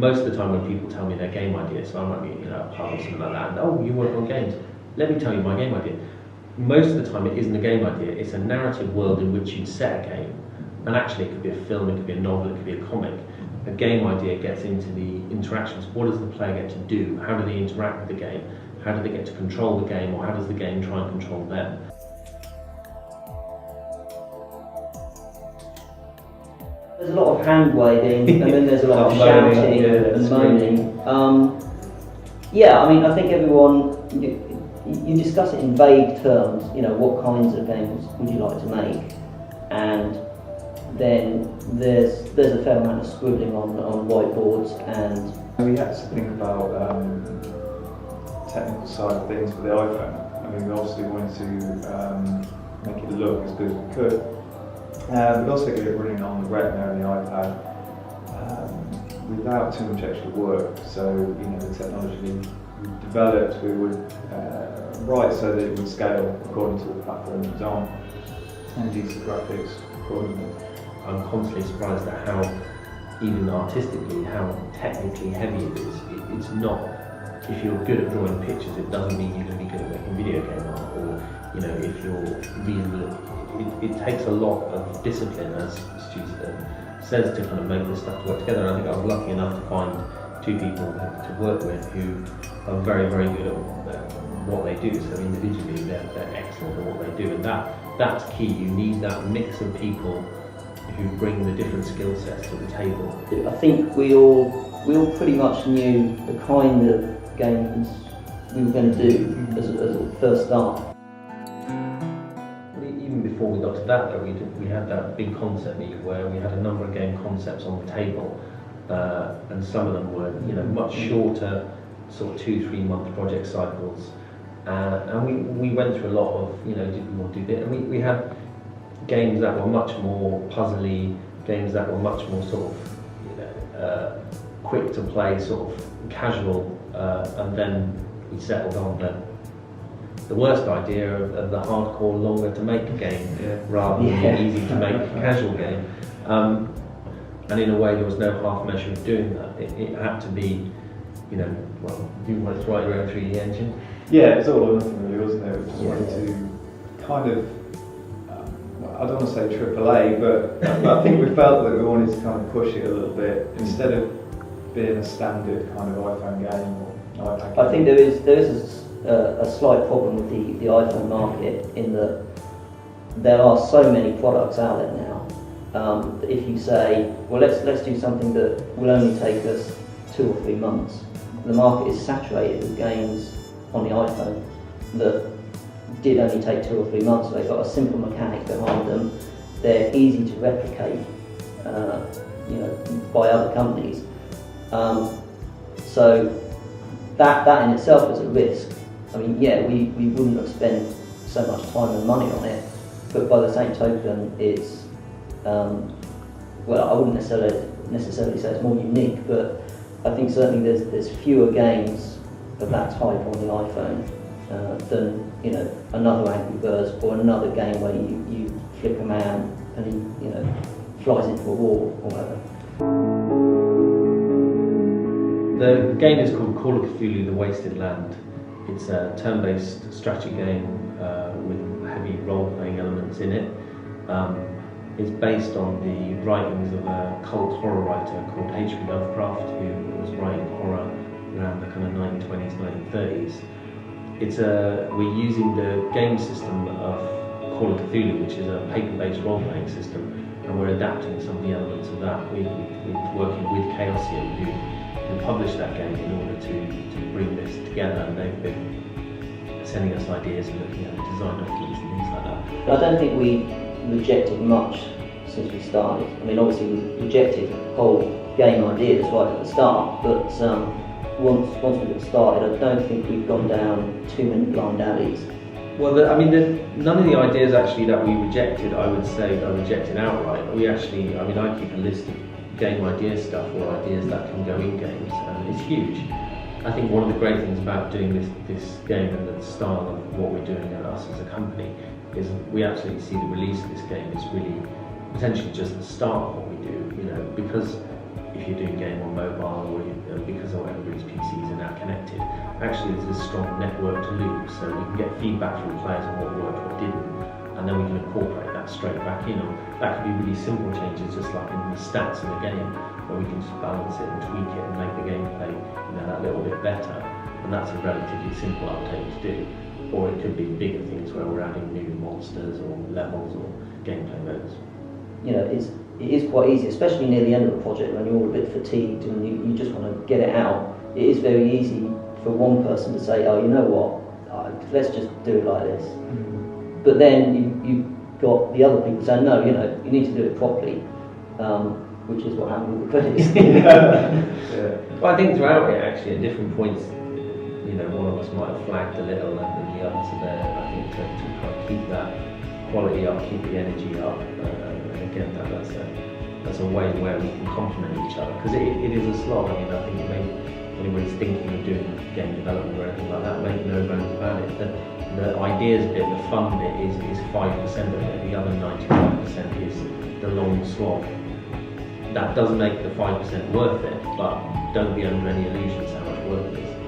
most of the time when people tell me their game idea, so I might be a pub or something like that, and oh, you work on games, let me tell you my game idea. Most of the time it isn't a game idea, it's a narrative world in which you'd set a game, and actually it could be a film, it could be a novel, it could be a comic. A game idea gets into the interactions. What does the player get to do? How do they interact with the game? How do they get to control the game, or how does the game try and control them? There's a lot of hand waving, and then there's a lot of shouting and moaning. Yeah, I mean, I think everyone, you discuss it in vague terms, what kinds of games would you like to make? And then there's a fair amount of scribbling on whiteboards, and we had to think about technical side of things for the iPhone. I mean, we obviously wanted to make it look as good as we could. We'd also get it running on the Retina and the iPad without too much extra work. So, the technology we developed, we would write so that it would scale according to the platform it was on, and use the graphics accordingly. I'm constantly surprised at how, even artistically, how technically heavy it is. It's not, if you're good at drawing pictures, it doesn't mean you're going to be good at making video game art, or if you're reasonable. It takes a lot of discipline, as Stuart says, to kind of make this stuff work together. And I think I was lucky enough to find two people to work with who are very, very good at what they do. So individually, they're excellent at what they do, and that's key. You need that mix of people who bring the different skill sets to the table. I think we all pretty much knew the kind of games we were going to do as a first start. Even before we got to that, though, we had that big concept meeting where we had a number of game concepts on the table, and some of them were much shorter, sort of 2-3 month project cycles, and we went through a lot of did we want to do this, and we had games that were much more puzzly, games that were much more sort of quick to play, sort of casual, and then we settled on the worst idea of the hardcore, longer to make game, rather than the easy to make casual game. And in a way, there was no half measure of doing that. It had to be, you wanted to write your own 3D engine. Yeah, it was all or nothing really, wasn't it? We just wanted to kind of, I don't want to say AAA, but I think we felt that we wanted to kind of push it a little bit, instead of being a standard kind of iPhone game or iPad game. I think there is a slight problem with the iPhone market, in that there are so many products out there now. That if you say, well, let's do something that will only take us 2 or 3 months, the market is saturated with games on the iPhone that did only take 2 or 3 months. They've got a simple mechanic behind them. They're easy to replicate, by other companies. So that in itself is a risk. I mean, we wouldn't have spent so much time and money on it, but by the same token, it's I wouldn't necessarily say it's more unique, but I think certainly there's fewer games of that type on the iPhone than another Angry Birds or another game where you flick a man and he flies into a wall or whatever. The game is called Call of Cthulhu: The Wasted Land. It's a turn-based strategy game with heavy role-playing elements in it. It's based on the writings of a cult horror writer called H.P. Lovecraft, who was writing horror around the kind of 1920s, 1930s. We're using the game system of Call of Cthulhu, which is a paper-based role-playing system, and we're adapting some of the elements of that. We're working with Chaosium, who published that game, in order to bring this together, and they've been sending us ideas and looking at the design documents and things like that. I don't think we rejected much since we started. I mean, obviously we rejected whole game ideas right at the start, but once we got started, I don't think we've gone down too many blind alleys. Well, none of the ideas actually that we rejected, I would say, are rejected outright. I keep a list of game idea stuff, or ideas that can go in games, and it's huge. I think one of the great things about doing this game and the style of what we're doing at us as a company is we absolutely see the release of this game is really potentially just the start of what we do, because if you're doing game on mobile or you're actually there's a strong network to loop, so we can get feedback from players on what worked, what didn't, and then we can incorporate that straight back in. And that could be really simple changes, just like in the stats of the game, where we can just balance it and tweak it and make the gameplay, that little bit better. And that's a relatively simple uptake to do. Or it could be bigger things where we're adding new monsters or levels or gameplay modes. It is quite easy, especially near the end of the project when you're all a bit fatigued and you just want to get it out. It is very easy for one person to say, oh, you know what, let's just do it like this. Mm-hmm. But then you've got the other people saying, no, you need to do it properly, which is what happened with the credits. Yeah. Well, I think throughout it, actually, at different points, one of us might have flagged a little and the others are there, I think, to kind of keep that quality up, keep the energy up, and again, that's a way where we can complement each other, because it is a slog. I think anybody's thinking of doing game development or anything like that, make no bones about it. The ideas bit, the fun bit is 5% of it, the other 95% is the long slog. That doesn't make the 5% worth it, but don't be under any illusions how much work it is.